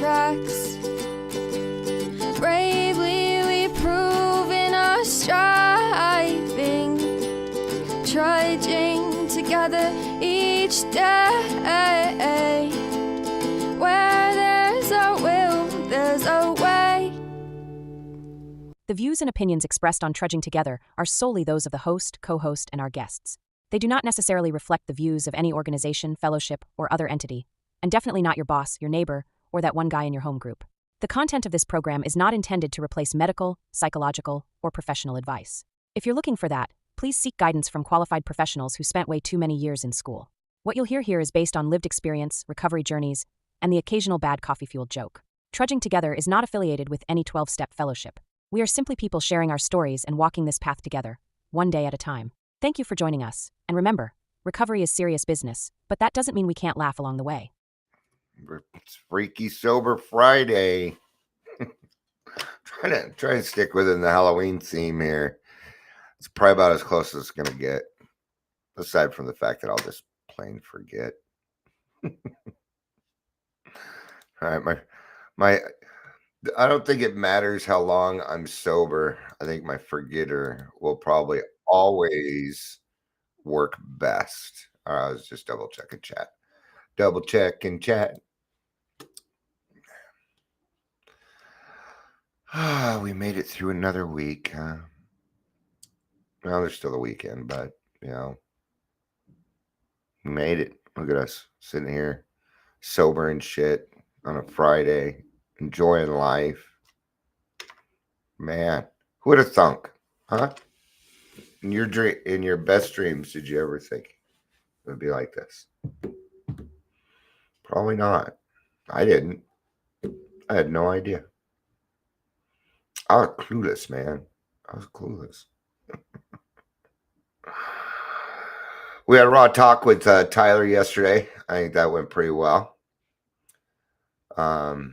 tracks. Bravely we prove in our striving, trudging together each day. Where there's a will, there's a way. The views and opinions expressed on Trudging Together are solely those of the host, co-host, and our guests. They do not necessarily reflect the views of any organization, fellowship, or other entity, and definitely not your boss, your neighbor, or that one guy in your home group. The content of this program is not intended to replace medical, psychological, or professional advice. If you're looking for that, please seek guidance from qualified professionals who spent way too many years in school. What you'll hear here is based on lived experience, recovery journeys, and the occasional bad coffee-fueled joke. Trudging Together is not affiliated with any 12-step fellowship. We are simply people sharing our stories and walking this path together, one day at a time. Thank you for joining us, and remember, recovery is serious business, but that doesn't mean we can't laugh along the way. It's Freaky Sober Friday. Trying to stick within the Halloween theme here. It's probably about as close as it's gonna get, aside from the fact that I'll just plain forget. All right, my I don't think it matters how long I'm sober. I think my forgetter will probably always work best. All right, I was just double checking chat. Double checking chat. We made it through another week. Well, there's still a weekend, but we made it. Look at us sitting here, sober and shit on a Friday, enjoying life. Man, who would have thunk, huh? In your best dreams, did you ever think it would be like this? Probably not. I didn't. I had no idea. I was clueless, man. I was clueless. We had a raw talk with Tyler yesterday. I think that went pretty well. Yeah,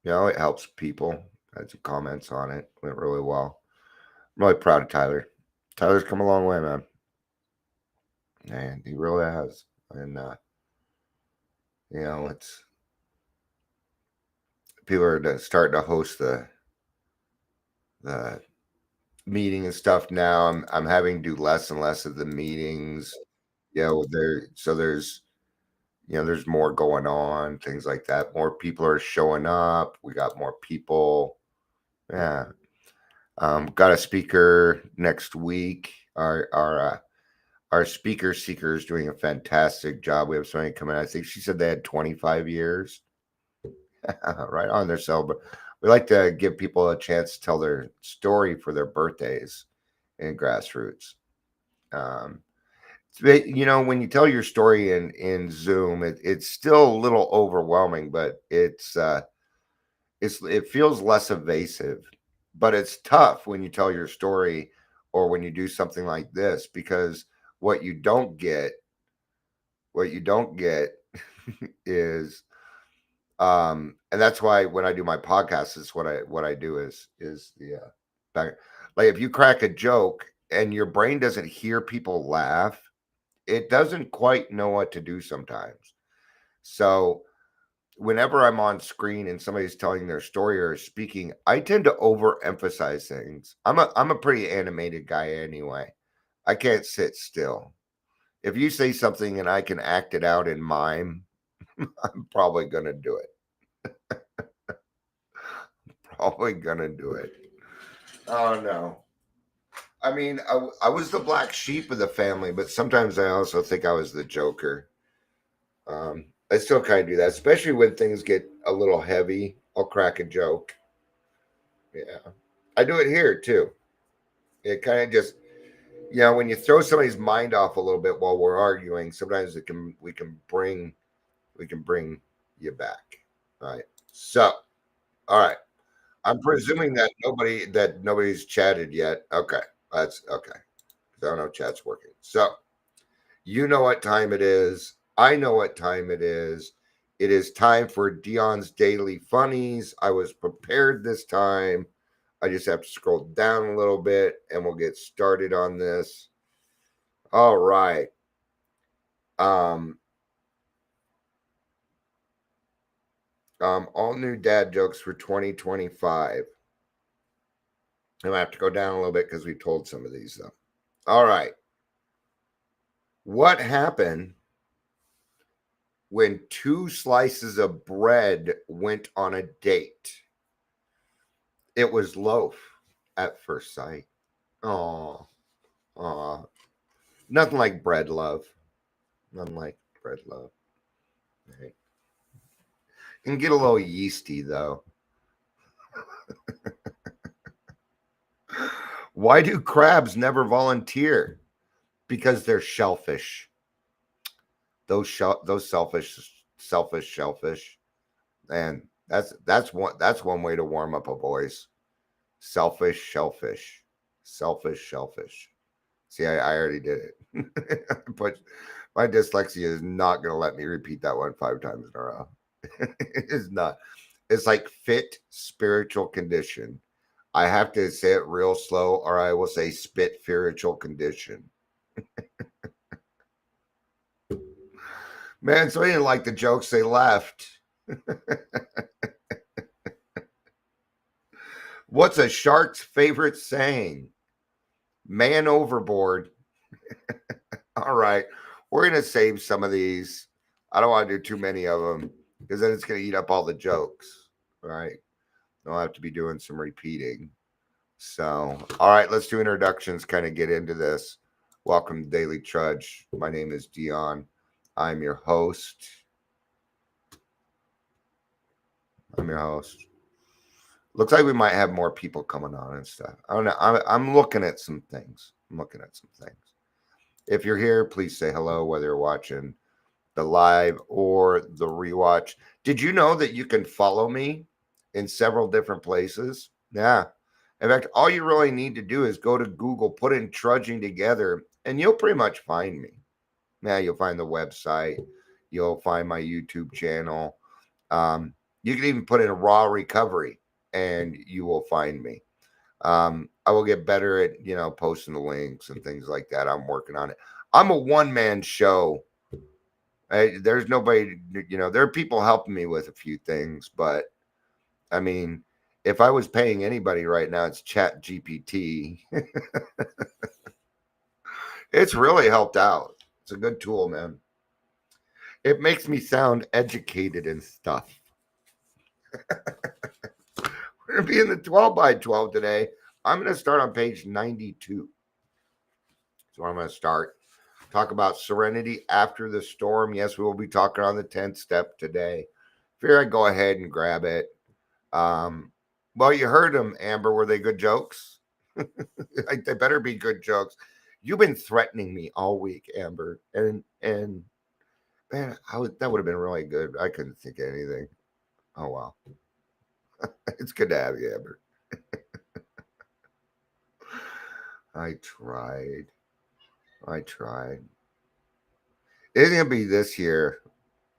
it helps people. I had some comments on it. Went really well. I'm really proud of Tyler. Tyler's come a long way, man. And he really has. And it's people are starting to host the meeting and stuff now. I'm having to do less and less of the meetings. There's more going on, things like that. More people are showing up. We got more people. Yeah. Got a speaker next week. Our speaker seeker is doing a fantastic job. We have somebody coming. I think she said they had 25 years. Right on their cell. But we like to give people a chance to tell their story for their birthdays in grassroots. When you tell your story in Zoom, it's still a little overwhelming, but it feels less evasive. But it's tough when you tell your story or when you do something like this, because what you don't get is and that's why when I do my podcast, is what I do is the back, like if you crack a joke and your brain doesn't hear people laugh, it doesn't quite know what to do sometimes. So whenever I'm on screen and somebody's telling their story or speaking, I tend to overemphasize things. I'm a pretty animated guy anyway. I can't sit still. If you say something and I can act it out in mime, I'm probably gonna do it. Probably gonna do it. Oh no. I mean, I was the black sheep of the family, but sometimes I also think I was the joker. I still kind of do that, especially when things get a little heavy. I'll crack a joke. Yeah. I do it here too. It kind of just, when you throw somebody's mind off a little bit while we're arguing, sometimes we can bring you back. All right. So, all right. I'm presuming that nobody's chatted yet. Okay. That's okay. I don't know if chat's working. So, you know what time it is. I know what time it is. It is time for Dion's Daily Funnies. I was prepared this time. I just have to scroll down a little bit and we'll get started on this. All right. All new dad jokes for 2025. I'm going to have to go down a little bit because we told some of these, though. All right. What happened when 2 slices of bread went on a date? It was loaf at first sight. Oh, nothing like bread love. Nothing like bread love. Right. Can get a little yeasty though. Why do crabs never volunteer? Because they're shellfish. Those selfish shellfish. And that's one way to warm up a voice. Selfish shellfish. Selfish shellfish. See, I already did it. But my dyslexia is not going to let me repeat that one 5 times in a row. It is not. It's like fit spiritual condition. I have to say it real slow, or I will say spit spiritual condition. Man, so he didn't like the jokes, they left. What's a shark's favorite saying? Man overboard. All right. We're going to save some of these. I don't want to do too many of them because then it's going to eat up all the jokes. All right. I'll have to be doing some repeating. So, all right, let's do introductions, kind of get into this. Welcome to Daily Trudge. My name is Dion. I'm your host. Looks like we might have more people coming on and stuff. I don't know. I'm looking at some things. If you're here, please say hello, whether you're watching the live or the rewatch. Did you know that you can follow me in several different places? Yeah. In fact, all you really need to do is go to Google, put in Trudging Together, and you'll pretty much find me. Yeah, you'll find the website. You'll find my YouTube channel. You can even put in Raw Recovery, and you will find me. I will get better at, posting the links and things like that. I'm working on it. I'm a one-man show. There's nobody, there are people helping me with a few things, but I mean, if I was paying anybody right now, it's Chat GPT. It's really helped out. It's a good tool, man. It makes me sound educated and stuff. We're going to be in the 12 by 12 today. I'm going to start on page 92. So I'm going to start. Talk about Serenity After the Storm. Yes, we will be talking on the 10th step today. Figure I'd go ahead and grab it. Well, you heard them, Amber. Were they good jokes? They better be good jokes. You've been threatening me all week, Amber, and man, that would have been really good. I couldn't think of anything. Oh wow, it's good to have you, Amber. I tried. It's gonna be this year.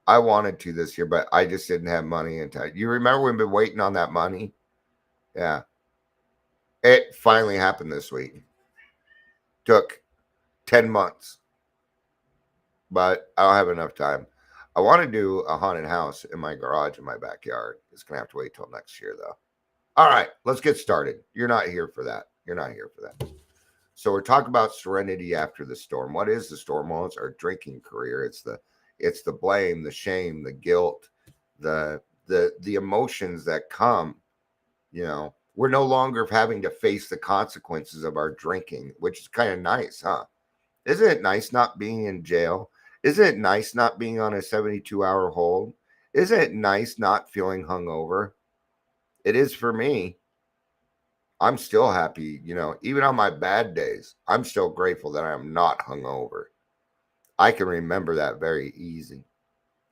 I wanted to this year, but I just didn't have money in time. You remember we've been waiting on that money? Yeah. It finally happened this week. Took 10 months. But I don't have enough time. I want to do a haunted house in my garage in my backyard. It's going to have to wait till next year, though. All right, let's get started. You're not here for that. So we're talking about Serenity After the Storm. What is the storm? Well, it's our drinking career. It's the blame, the shame, the guilt, the emotions that come. We're no longer having to face the consequences of our drinking, which is kind of nice, huh? Isn't it nice not being in jail? Isn't it nice not being on a 72-hour hold? Isn't it nice not feeling hungover? It is for me. I'm still happy, even on my bad days. I'm still grateful that I am not hungover. I can remember that very easy.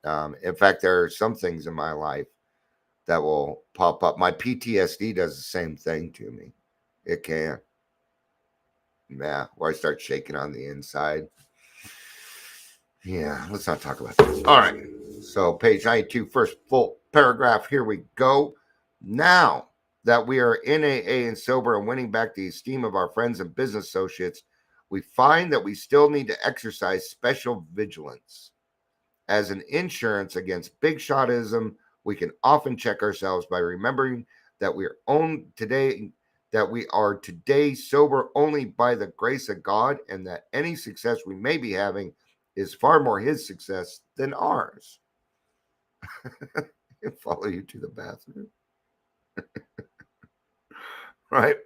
In fact, there are some things in my life that will pop up. My PTSD does the same thing to me. It can. Yeah, where I start shaking on the inside. Yeah, let's not talk about this. All right. So page 92, first full paragraph. Here we go. Now that we are in AA and sober and winning back the esteem of our friends and business associates, we find that we still need to exercise special vigilance as an insurance against big shotism, We can often check ourselves by remembering that we are today sober only by the grace of God, and that any success we may be having is far more his success than ours. Follow you to the bathroom. Right?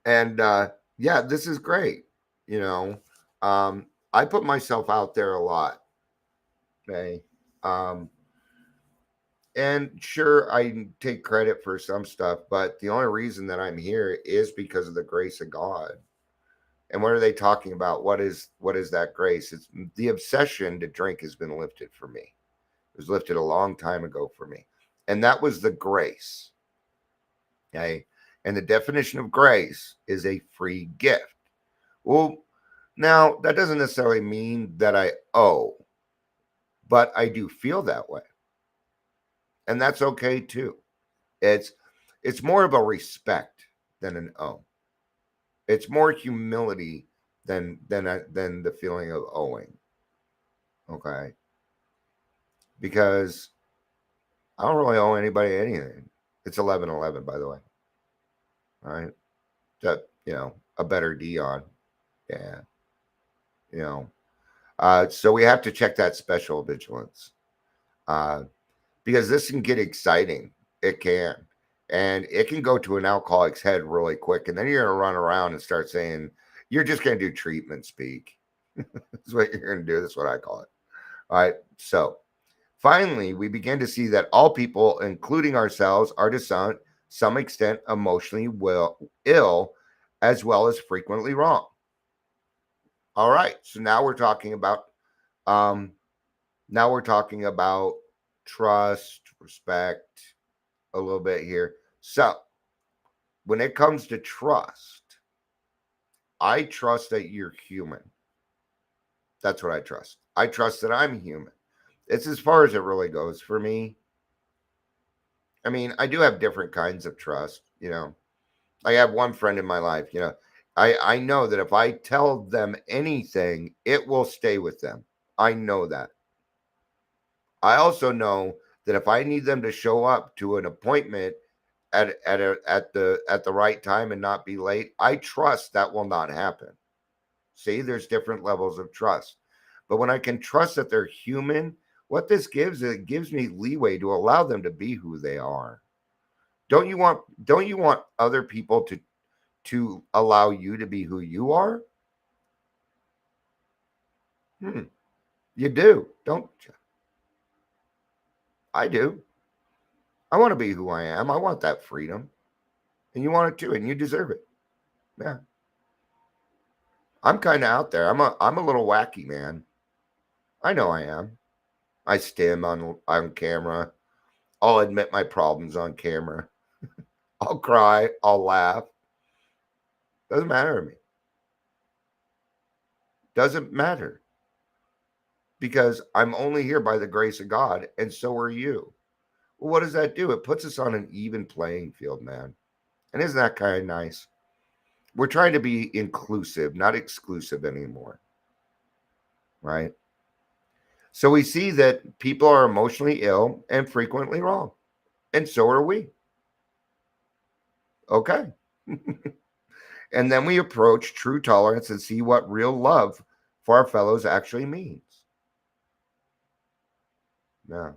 And yeah, this is great. You know, I put myself out there a lot. Okay. And sure, I take credit for some stuff, but the only reason that I'm here is because of the grace of God. And what are they talking about? What is that grace? It's the obsession to drink has been lifted for me. It was lifted a long time ago for me. And that was the grace. Okay. And the definition of grace is a free gift. Well, now that doesn't necessarily mean that I owe, but I do feel that way. And that's okay too. It's more of a respect than an owe. It's more humility than the feeling of owing. Okay. Because I don't really owe anybody anything. It's 11:11, by the way. All right. That, a better Dion. Yeah. So we have to check that special vigilance. Because this can get exciting. It can. And it can go to an alcoholic's head really quick. And then you're going to run around and start saying, you're just going to do treatment speak. That's what you're going to do. That's what I call it. All right. So finally, we begin to see that all people, including ourselves, are to some extent emotionally ill, as well as frequently wrong. All right. So now we're talking about trust, respect, a little bit here. So when it comes to trust, I trust that you're human. That's what I trust. I trust that I'm human. It's as far as it really goes for me. I mean, I do have different kinds of trust, I have one friend in my life, I know that if I tell them anything, it will stay with them. I know that. I also know that if I need them to show up to an appointment at the right time and not be late, I trust that will not happen. See, there's different levels of trust. But when I can trust that they're human, what this gives, it gives me leeway to allow them to be who they are. Don't you want other people to allow you to be who you are? You do, don't you? I do. I want to be who I am. I want that freedom. And you want it too, and you deserve it. Yeah. I'm kind of out there. I'm a little wacky, man. I know I am. I stim on camera. I'll admit my problems on camera. I'll cry. I'll laugh. Doesn't matter to me. Doesn't matter. Because I'm only here by the grace of God, and so are you. Well, what does that do? It puts us on an even playing field, man. And isn't that kind of nice? We're trying to be inclusive, not exclusive anymore. Right? So we see that people are emotionally ill and frequently wrong. And so are we. Okay. And then we approach true tolerance and see what real love for our fellows actually means. Now,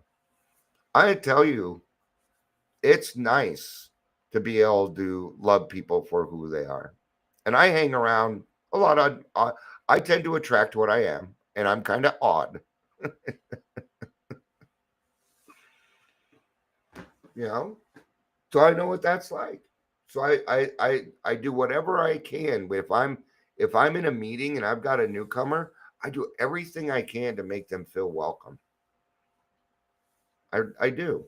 I tell you, it's nice to be able to love people for who they are. And I hang around a lot of, I tend to attract what I am, and I'm kind of odd. So I know what that's like. So I do whatever I can. If I'm in a meeting and I've got a newcomer, I do everything I can to make them feel welcome. I do.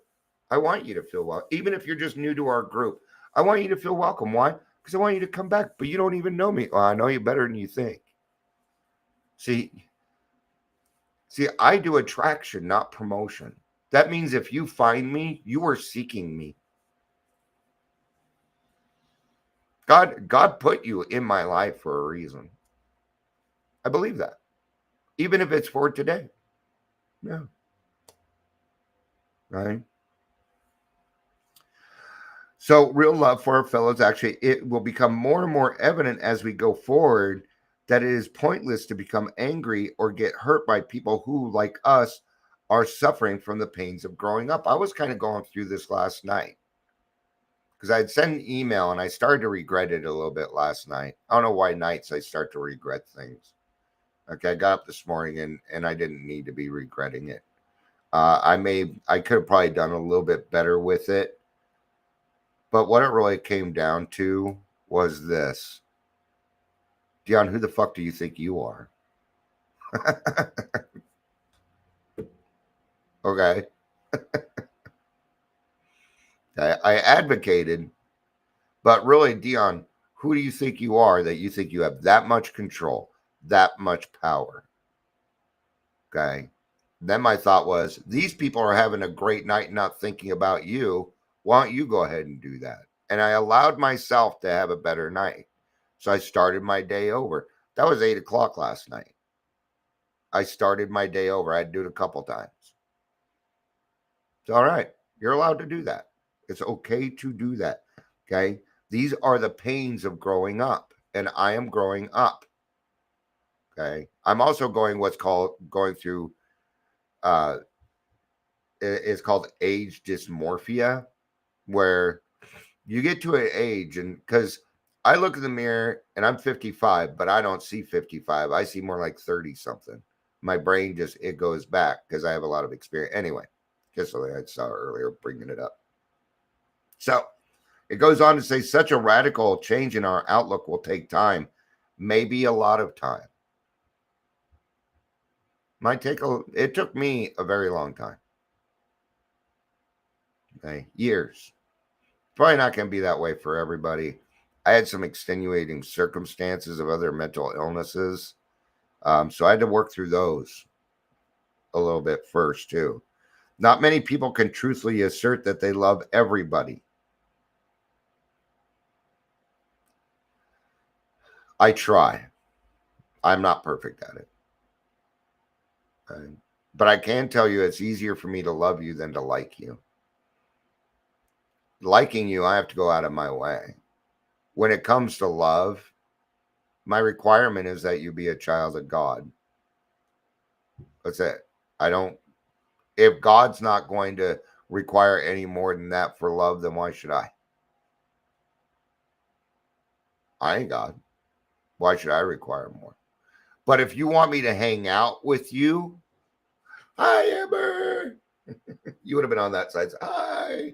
I want you to feel welcome. Even if you're just new to our group, I want you to feel welcome. Why? Because I want you to come back, but you don't even know me. Well, I know you better than you think. See, I do attraction, not promotion. That means if you find me, you are seeking me. God put you in my life for a reason. I believe that. Even if it's for today. Yeah. right? So real love for our fellows, actually, it will become more and more evident as we go forward that it is pointless to become angry or get hurt by people who, like us, are suffering from the pains of growing up. I was kind of going through this last night because I'd sent an email and I started to regret it a little bit last night. I don't know why nights I start to regret things. Okay, I got up this morning and I didn't need to be regretting it. I could have probably done a little bit better with it. But what it really came down to was this. Dion, who the fuck do you think you are? Okay. I advocated, but really, Dion, who do you think you are that you think you have that much control, that much power? Okay. Then my thought was, these people are having a great night not thinking about you. Why don't you go ahead and do that? And I allowed myself to have a better night. So I started my day over. That was 8 o'clock last night. I started my day over. I had to do it a couple times. It's all right. You're allowed to do that. It's okay to do that. Okay. These are the pains of growing up, and I am growing up. Okay. I'm also going through it's called age dysmorphia, where you get to an age, and because I look in the mirror and I'm 55, but I don't see 55. I see more like 30 something. My brain it goes back because I have a lot of experience. Anyway, just something I saw earlier bringing it up. So it goes on to say such a radical change in our outlook will take time, maybe a lot of time. It took me a very long time. Okay, years. Probably not going to be that way for everybody. I had some extenuating circumstances of other mental illnesses. So I had to work through those a little bit first, too. Not many people can truthfully assert that they love everybody. I try. I'm not perfect at it. Okay? But I can tell you it's easier for me to love you than to like you. Liking you, I have to go out of my way. When it comes to love, my requirement is that you be a child of God. That's it. If God's not going to require any more than that for love, then why should I? I ain't God. Why should I require more? But if you want me to hang out with you, hi, Amber. You would have been on that side. Hi.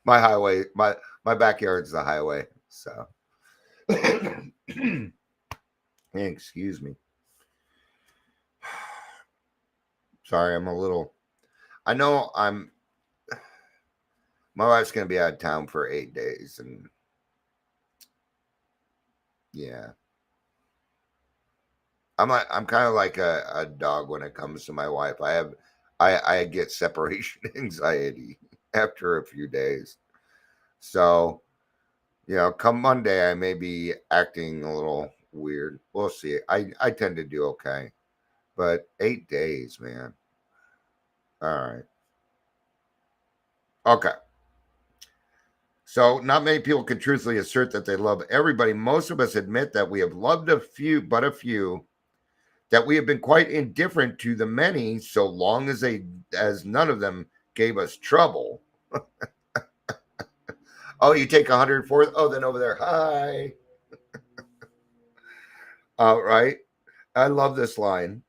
My highway, my backyard's the highway. So, excuse me. Sorry, I know my wife's going to be out of town for 8 days. And yeah, I'm kind of like a dog when it comes to my wife. I get separation anxiety after a few days. So, come Monday, I may be acting a little weird. We'll see. I tend to do okay. But 8 days, man. All right. Okay. So, not many people can truthfully assert that they love everybody. Most of us admit that we have loved a few, that we have been quite indifferent to the many, so long as none of them gave us trouble. Oh, you take 104th? Oh, then over there. Hi. All right. I love this line.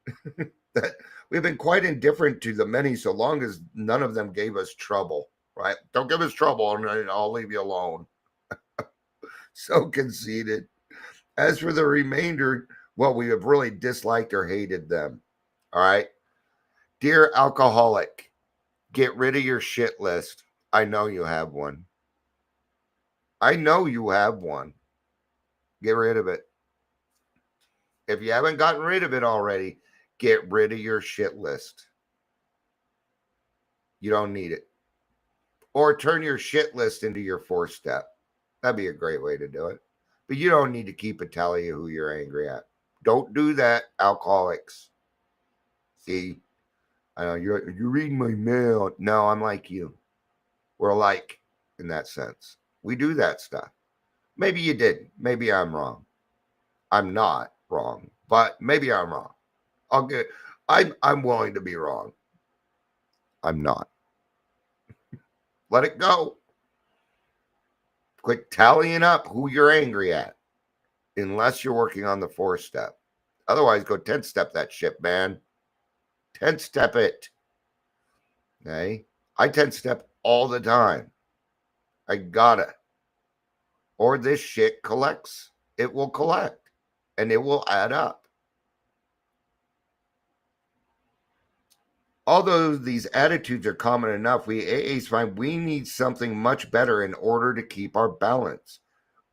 That we've been quite indifferent to the many, so long as none of them gave us trouble. Right? Don't give us trouble, and I'll leave you alone. So conceited. As for the remainder, well, we have really disliked or hated them. All right. Dear alcoholic, get rid of your shit list. I know you have one. I know you have one. Get rid of it. If you haven't gotten rid of it already, get rid of your shit list. You don't need it. Or turn your shit list into your 4-step. That'd be a great way to do it. But you don't need to keep a tally of who you're angry at. Don't do that, alcoholics. See, I know you're reading my mail. No, I'm like you. We're alike in that sense. We do that stuff. Maybe you did. Maybe I'm wrong. I'm not wrong, but maybe I'm wrong. I'll get. I'm willing to be wrong. I'm not. Let it go. Quit tallying up who you're angry at, unless you're working on the 4-step. Otherwise, go 10-step that shit, man. 10-step it. Okay? I 10-step all the time. I gotta. Or this shit collects. It will collect. And it will add up. Although these attitudes are common enough, we AAs find we need something much better in order to keep our balance.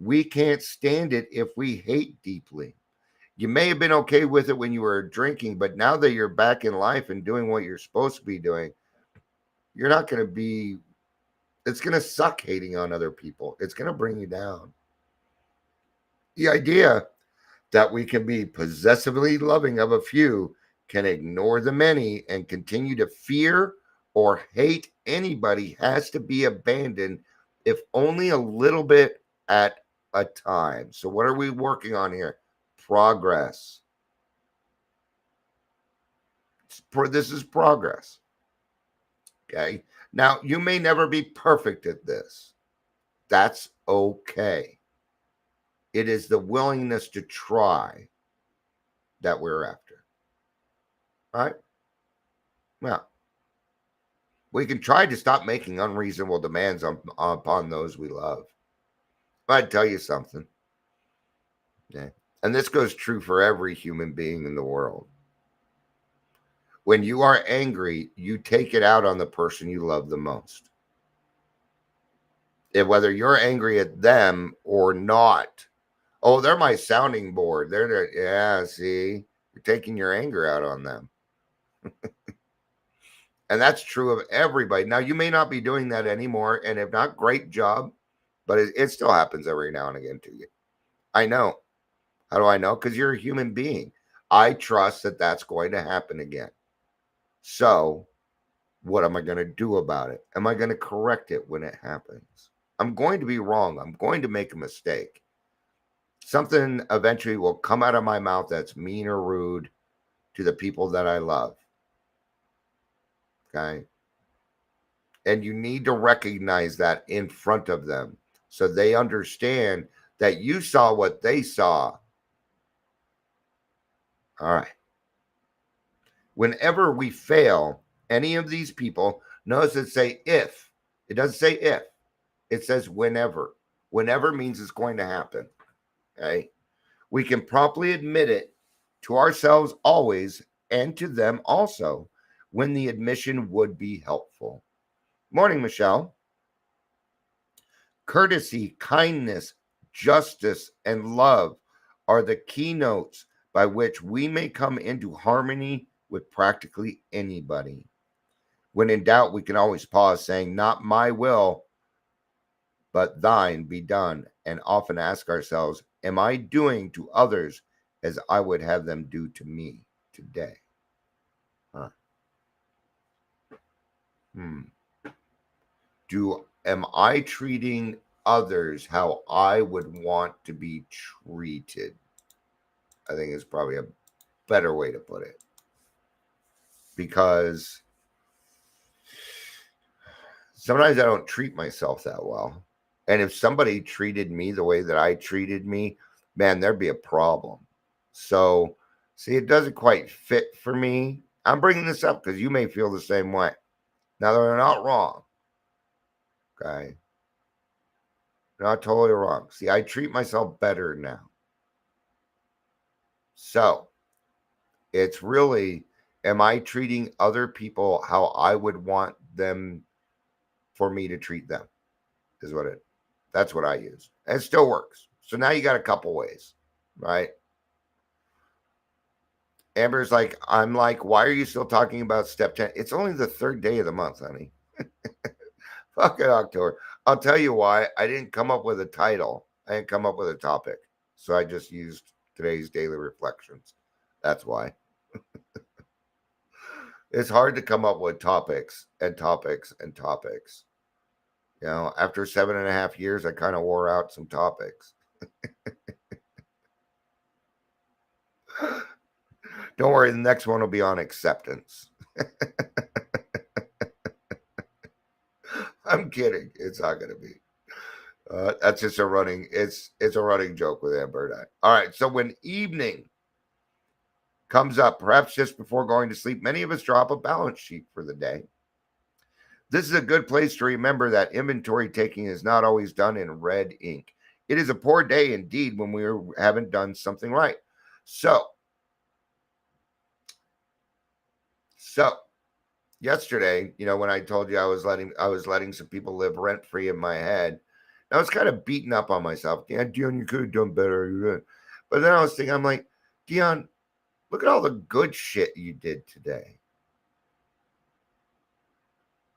We can't stand it if we hate deeply. You may have been okay with it when you were drinking, but now that you're back in life and doing what you're supposed to be doing, you're not going to be, it's going to suck hating on other people. It's going to bring you down. The idea that we can be possessively loving of a few, can ignore the many, and continue to fear or hate anybody has to be abandoned, if only a little bit at a time. So, what are we working on here? Progress. This is progress. Okay. Now, you may never be perfect at this. That's okay. It is the willingness to try that we're after. All right? Well, we can try to stop making unreasonable demands upon those we love. But I'd tell you something. Okay? And this goes true for every human being in the world. When you are angry, you take it out on the person you love the most. Whether you're angry at them or not. Oh, they're my sounding board. Yeah, see, you're taking your anger out on them. And that's true of everybody. Now, you may not be doing that anymore, and if not, great job, but it still happens every now and again to you. I know. How do I know? Because you're a human being. I trust that that's going to happen again. So, what am I going to do about it? Am I going to correct it when it happens? I'm going to be wrong. I'm going to make a mistake. Something eventually will come out of my mouth that's mean or rude to the people that I love. Okay? And you need to recognize that in front of them so they understand that you saw what they saw. All right. Whenever we fail any of these people, notice it say if. It doesn't say if. It says whenever. Whenever means it's going to happen. Okay? We can promptly admit it to ourselves always and to them also when the admission would be helpful. Morning, Michelle. Courtesy, kindness, justice, and love are the keynotes by which we may come into harmony with practically anybody. When in doubt, we can always pause, saying, "Not my will, but thine be done," and often ask ourselves, am I doing to others as I would have them do to me today? Huh. Am I treating others how I would want to be treated? I think is probably a better way to put it. Because sometimes I don't treat myself that well. And if somebody treated me the way that I treated me, man, there'd be a problem. So, see, it doesn't quite fit for me. I'm bringing this up because you may feel the same way. Now, they're not wrong. Okay. Not totally wrong. See, I treat myself better now. So, it's really, am I treating other people how I would want them for me to treat them? That's what I use. And it still works. So now you got a couple ways, right? Amber's like, I'm like, why are you still talking about step 10? It's only the 3rd day of the month, honey. Fuck it, October. I'll tell you why. I didn't come up with a title. I didn't come up with a topic. So I just used today's daily reflections. That's why. It's hard to come up with topics and topics and topics. After 7.5 years, I kind of wore out some topics. Don't worry, the next one will be on acceptance. I'm kidding. It's not going to be. That's just a running. It's a running joke with Amber and I. All right. So when evening comes up, perhaps just before going to sleep, many of us drop a balance sheet for the day. This is a good place to remember that inventory taking is not always done in red ink. It is a poor day indeed when we haven't done something right. So yesterday, when I told you I was letting some people live rent free in my head, I was kind of beating up on myself. Yeah, Dion, you could have done better. But then I was thinking, I'm like, Dion, look at all the good shit you did today.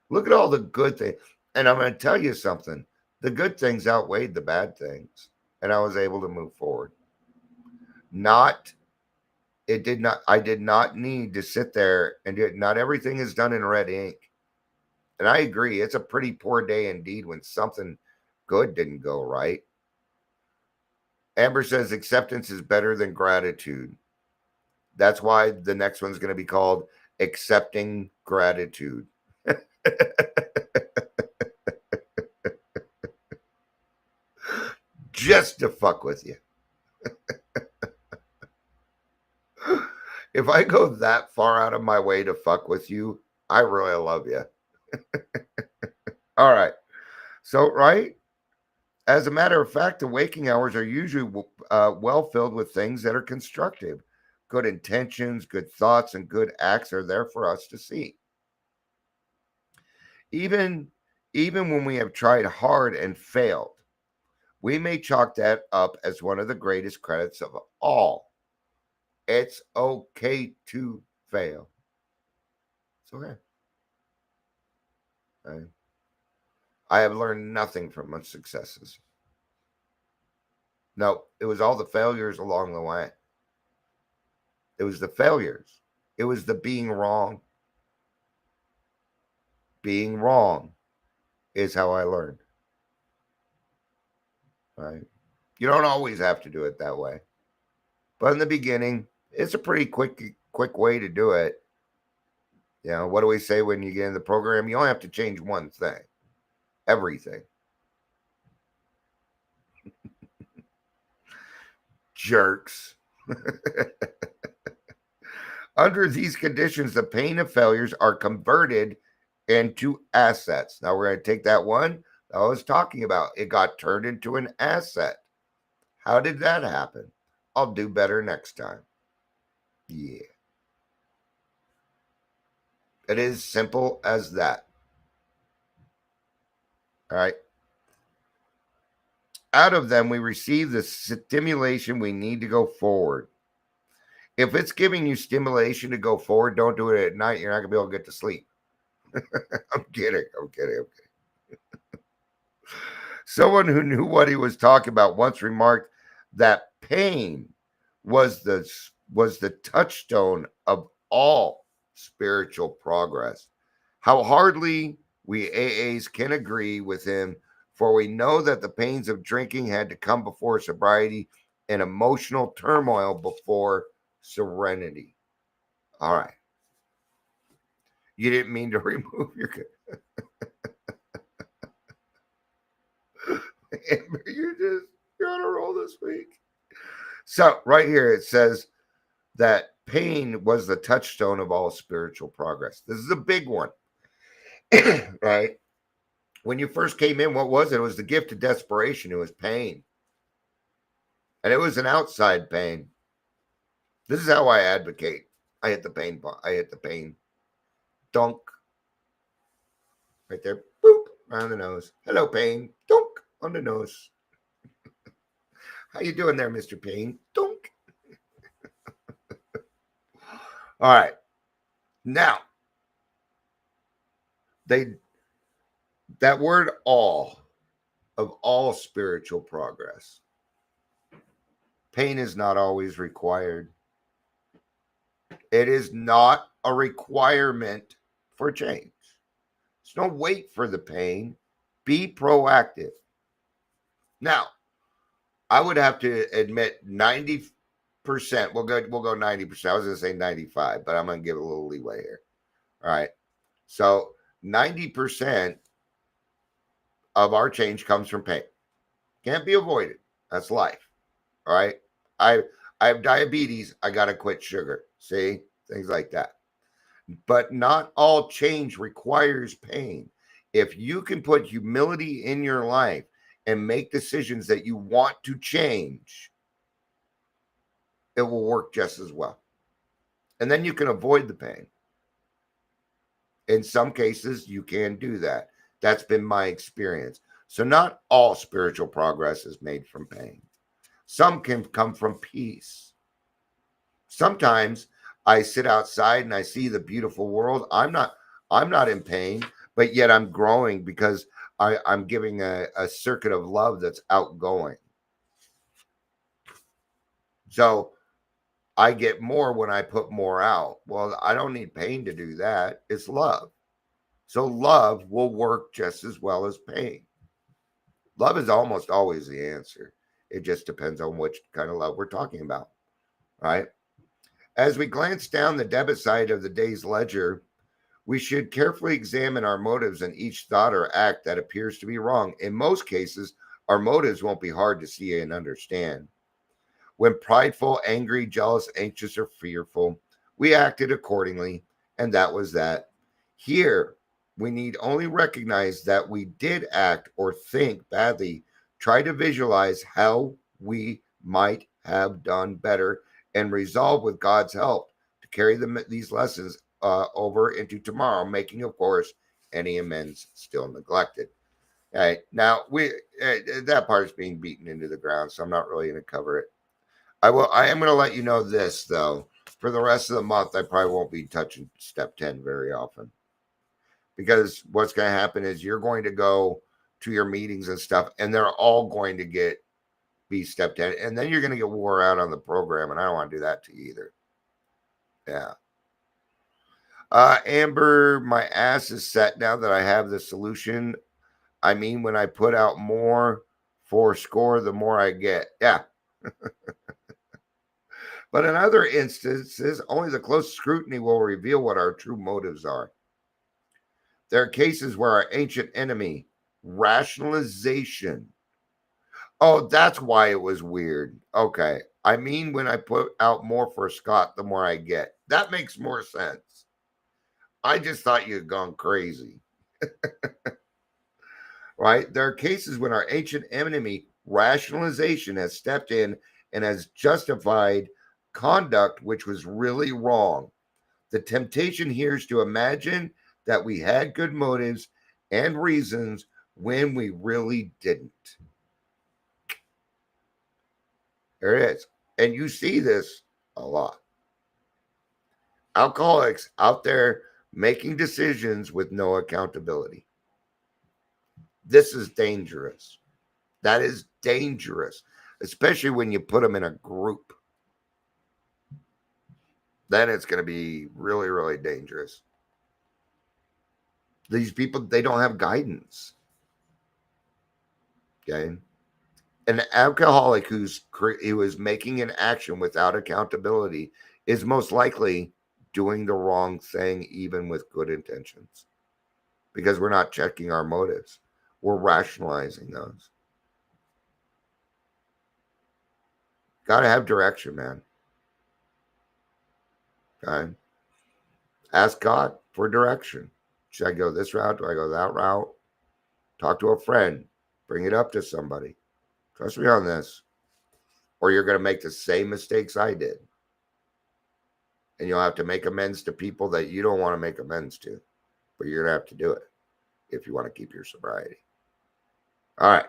Look at all the good things. And I'm going to tell you something. The good things outweighed the bad things. And I was able to move forward. I did not need to sit there and do it. Not everything is done in red ink. And I agree. It's a pretty poor day indeed when something good didn't go right. Amber says acceptance is better than gratitude. That's why the next one's going to be called Accepting Gratitude. Just to fuck with you. If I go that far out of my way to fuck with you, I really love you. All right. So, right? As a matter of fact, the waking hours are usually well filled with things that are constructive. Good intentions, good thoughts, and good acts are there for us to see. Even when we have tried hard and failed, we may chalk that up as one of the greatest credits of all. It's okay to fail. It's okay. Right? I have learned nothing from my successes. No, it was all the failures along the way. It was the failures. It was the being wrong. Being wrong is how I learned. Right? You don't always have to do it that way. But in the beginning, it's a pretty quick way to do it. What do we say when you get in the program? You only have to change one thing. Everything. Jerks. Under these conditions, the pain of failures are converted into assets. Now we're going to take that one I was talking about. It got turned into an asset. How did that happen? I'll do better next time. Yeah. It is simple as that. All right. Out of them, we receive the stimulation we need to go forward. If it's giving you stimulation to go forward, don't do it at night. You're not going to be able to get to sleep. I'm kidding. Someone who knew what he was talking about once remarked that pain was the touchstone of all spiritual progress. How hardly we AAs can agree with him, for we know that the pains of drinking had to come before sobriety and emotional turmoil before serenity. All right. You didn't mean to remove your... Amber, you're on a roll this week. So right here it says that pain was the touchstone of all spiritual progress. This is a big one. Right? When you first came in, what was it? It was the gift of desperation. It was pain. And it was an outside pain. This is how I advocate. I hit the pain. I hit the pain. Dunk. Right there. Boop. Around the nose. Hello, pain. Dunk. On the nose. How you doing there, Mr. Pain? Dunk. All right. Now, that word all of all spiritual progress. Pain is not always required. It is not a requirement for change. So don't wait for the pain. Be proactive. Now, I would have to admit 90%. We'll go 90%. I was going to say 95, but I'm going to give it a little leeway here. All right. So 90% of our change comes from pain. Can't be avoided. That's life. All right. I I have diabetes. I got to quit sugar. See? Things like that. But not all change requires pain. If you can put humility in your life and make decisions that you want to change, it will work just as well. And then you can avoid the pain. In some cases, you can do that. That's been my experience. So, not all spiritual progress is made from pain. Some can come from peace. Sometimes I sit outside and I see the beautiful world. I'm not in pain, but yet I'm growing because I'm giving a circuit of love that's outgoing. So I get more when I put more out. Well, I don't need pain to do that. It's love. So love will work just as well as pain. Love is almost always the answer. It just depends on which kind of love we're talking about, right? As we glance down the debit side of the day's ledger, we should carefully examine our motives in each thought or act that appears to be wrong. In most cases, our motives won't be hard to see and understand. When prideful, angry, jealous, anxious, or fearful, we acted accordingly, and that was that. Here, we need only recognize that we did act or think badly, try to visualize how we might have done better, and resolve with God's help to carry these lessons over into tomorrow, making, of course, any amends still neglected. All right, now that part is being beaten into the ground, so I'm not really going to cover it. I am going to let you know this though. For the rest of the month, I probably won't be touching step 10 very often. Because what's going to happen is you're going to go to your meetings and stuff, and they're all going to be step 10. And then you're going to get wore out on the program, and I don't want to do that to you either. Yeah. Amber, my ass is set now that I have the solution. I mean, when I put out more for score, the more I get. Yeah. But in other instances, only the close scrutiny will reveal what our true motives are. There are cases where our ancient enemy, rationalization. Oh, that's why it was weird. Okay. I mean, when I put out more for Scott, the more I get. That makes more sense. I just thought you had gone crazy. Right? There are cases when our ancient enemy, rationalization, has stepped in and has justified conduct which was really wrong. The temptation here is to imagine that we had good motives and reasons when we really didn't. There it is. And you see this a lot. Alcoholics out there making decisions with no accountability. This is dangerous. That is dangerous, especially when you put them in a group. Then it's going to be really, really dangerous. These people, they don't have guidance. Okay. An alcoholic who is making an action without accountability is most likely doing the wrong thing, even with good intentions, because we're not checking our motives. We're rationalizing those. Got to have direction, man. Okay. Ask God for direction. Should I go this route? Do I go that route? Talk to a friend. Bring it up to somebody. Trust me on this. Or you're going to make the same mistakes I did. And you'll have to make amends to people that you don't want to make amends to. But you're going to have to do it if you want to keep your sobriety. All right.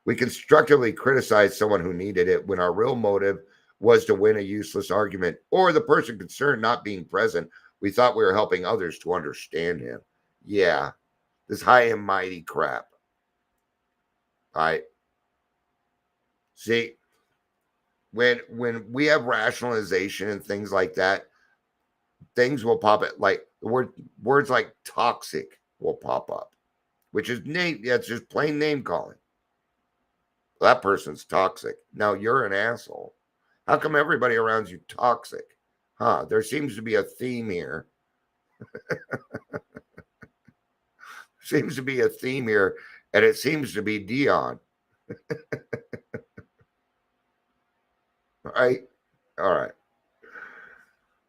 We constructively criticize someone who needed it when our real motive was to win a useless argument, or the person concerned not being present. We thought we were helping others to understand him. Yeah, this high and mighty crap. All right. See, when we have rationalization and things like that, things will pop up, like words like toxic will pop up, which is name. That's just plain name calling. That person's toxic. Now you're an asshole. How come everybody around you toxic? Huh? There seems to be a theme here. Seems to be a theme here, and it seems to be Dion. Right? All right.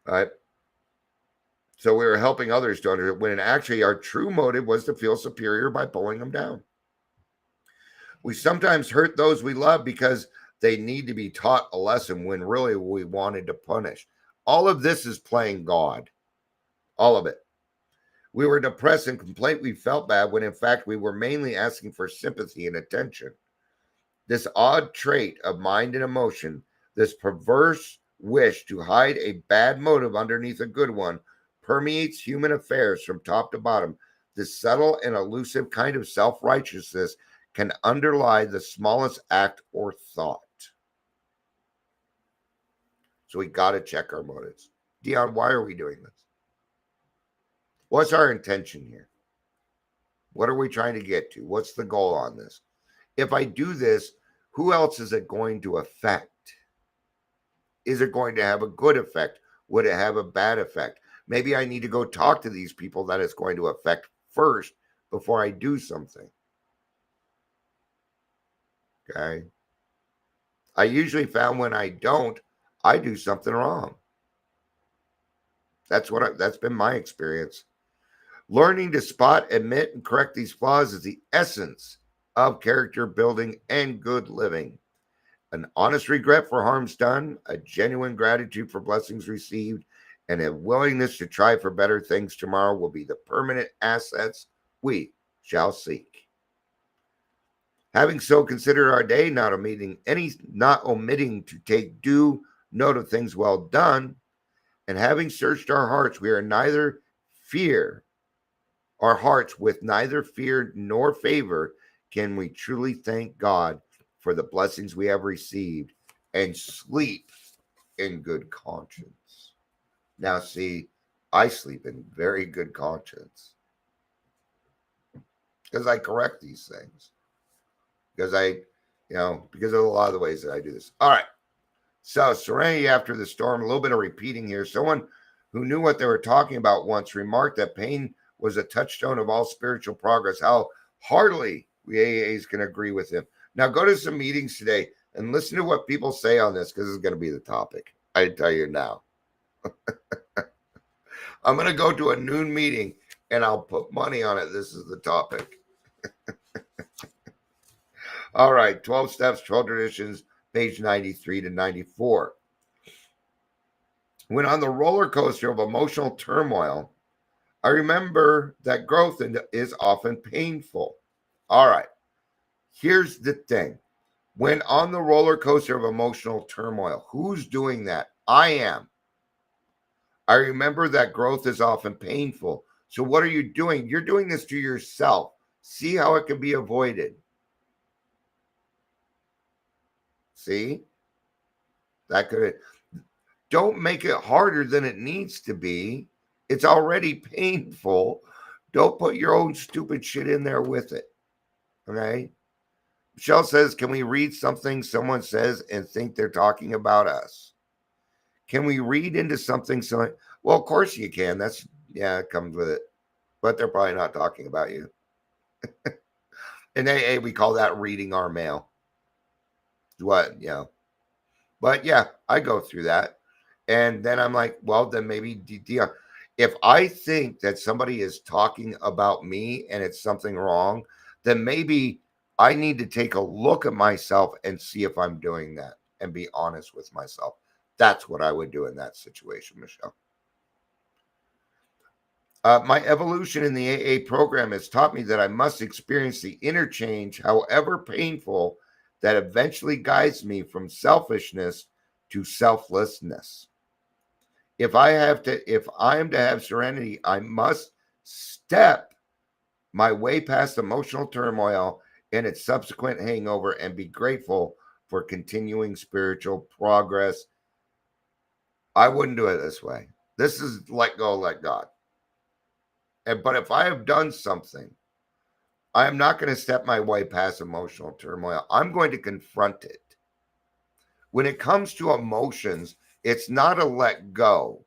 All right. So we were helping others to understand when actually our true motive was to feel superior by pulling them down. We sometimes hurt those we love because they need to be taught a lesson when really we wanted to punish. All of this is playing God. All of it. We were depressed and complained we felt bad when in fact we were mainly asking for sympathy and attention. This odd trait of mind and emotion, this perverse wish to hide a bad motive underneath a good one, permeates human affairs from top to bottom. This subtle and elusive kind of self-righteousness can underlie the smallest act or thought. So we got to check our motives. Dion, why are we doing this? What's our intention here? What are we trying to get to? What's the goal on this? If I do this, who else is it going to affect? Is it going to have a good effect? Would it have a bad effect? Maybe I need to go talk to these people that it's going to affect first before I do something. Okay. I usually found when I don't, I do something wrong. That's been my experience. Learning to spot, admit, and correct these flaws is the essence of character building and good living. An honest regret for harms done, a genuine gratitude for blessings received, and a willingness to try for better things tomorrow will be the permanent assets we shall seek. Having so considered our day, not omitting to take due note of things well done, and having searched our hearts, we are neither fear, our hearts with neither fear nor favor, can we truly thank God for the blessings we have received and sleep in good conscience. Now, see, I sleep in very good conscience because I correct these things. Because because of a lot of the ways that I do this. All right. So, Serenity After the Storm, a little bit of repeating here. Someone who knew what they were talking about once remarked that pain was a touchstone of all spiritual progress. How heartily we AAs can agree with him. Now, go to some meetings today and listen to what people say on this because it's going to be the topic. I tell you now. I'm going to go to a noon meeting and I'll put money on it. This is the topic. All right, 12 Steps, 12 Traditions, page 93 to 94. When on the roller coaster of emotional turmoil, I remember that growth is often painful. All right, here's the thing. When on the roller coaster of emotional turmoil, who's doing that? I am. I remember that growth is often painful. So what are you doing? You're doing this to yourself. See how it can be avoided. See? Don't make it harder than it needs to be. It's already painful. Don't put your own stupid shit in there with it. Okay? Michelle says, can we read something someone says and think they're talking about us? Can we read into something? Well, of course you can. It comes with it. But they're probably not talking about you. In AA, we call that reading our mail. But yeah, I go through that. And then I'm like, well, then maybe if I think that somebody is talking about me and it's something wrong, then maybe I need to take a look at myself and see if I'm doing that and be honest with myself. That's what I would do in that situation, Michelle. My evolution in the AA program has taught me that I must experience the interchange, however painful, that eventually guides me from selfishness to selflessness. If I am to have serenity, I must step my way past emotional turmoil and its subsequent hangover and be grateful for continuing spiritual progress. I wouldn't do it this way. This is let go, let God. But if I have done something, I am not going to step my way past emotional turmoil. I'm going to confront it. When it comes to emotions, it's not a let go.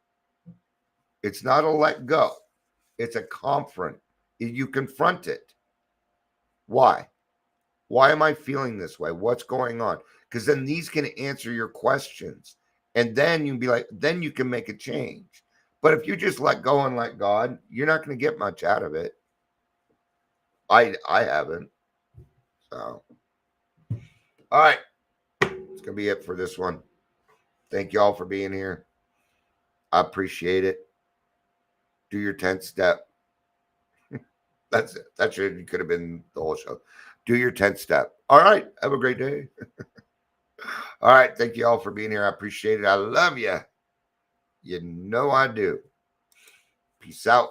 It's not a let go. It's a confront. You confront it. Why? Why am I feeling this way? What's going on? Because then these can answer your questions. And then you can be like, then you can make a change. But if you just let go and let God, you're not going to get much out of it. I haven't. So, all right. It's going to be it for this one. Thank you all for being here. I appreciate it. Do your 10th step. That's it. That could have been the whole show. Do your 10th step. All right. Have a great day. All right. Thank you all for being here. I appreciate it. I love you. You know I do. Peace out.